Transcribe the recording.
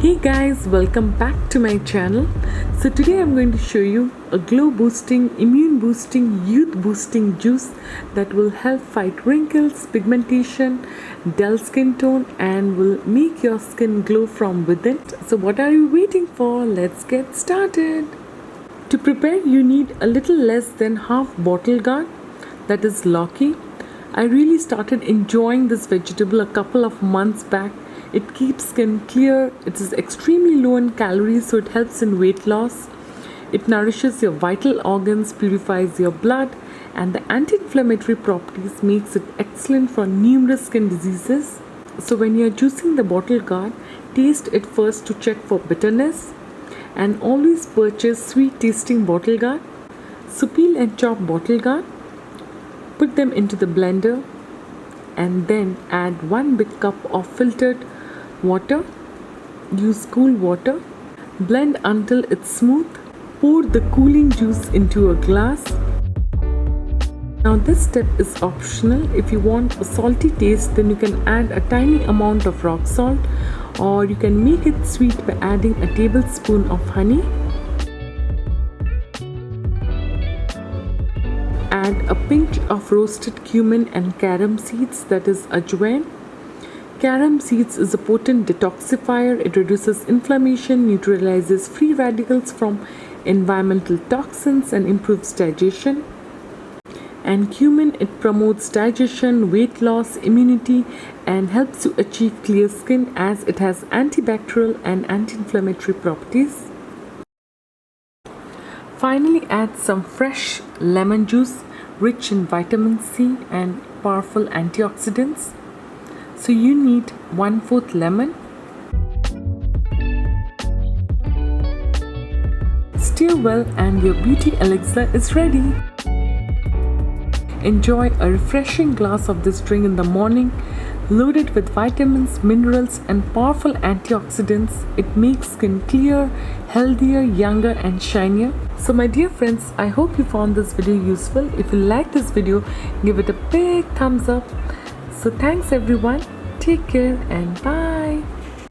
Hey guys, welcome back to my channel. So today I'm going to show you a glow boosting, immune boosting, youth boosting juice that will help fight wrinkles, pigmentation, dull skin tone and will make your skin glow from within. So what are you waiting for? Let's get started. To prepare you need a little less than half bottle gourd, that is Loki. I really started enjoying this vegetable a couple of months back. It keeps skin clear, it is extremely low in calories, so it helps in weight loss. It nourishes your vital organs, purifies your blood, and the anti-inflammatory properties makes it excellent for numerous skin diseases. So when you are juicing the bottle gourd, taste it first to check for bitterness, and always purchase sweet tasting bottle gourd. So peel and chop bottle gourd, put them into the blender, and then add 1 big cup of filtered water. Use cool water. Blend until it's smooth. Pour the cooling juice into a glass. Now this step is optional. If you want a salty taste, then you can add a tiny amount of rock salt, or you can make it sweet by adding a tablespoon of honey. Add a pinch of roasted cumin and carom seeds, that is ajwain. Carom seeds is a potent detoxifier. It reduces inflammation, neutralizes free radicals from environmental toxins and improves digestion. And cumin, it promotes digestion, weight loss, immunity and helps you achieve clear skin as it has antibacterial and anti-inflammatory properties. Finally, add some fresh lemon juice rich in vitamin C and powerful antioxidants. So you need 1/4 lemon. Stir well and your beauty elixir is ready. Enjoy a refreshing glass of this drink in the morning, loaded with vitamins, minerals and powerful antioxidants. It makes skin clear, healthier, younger and shinier. So my dear friends, I hope you found this video useful. If you like this video, give it a big thumbs up. So thanks everyone. Take care and bye.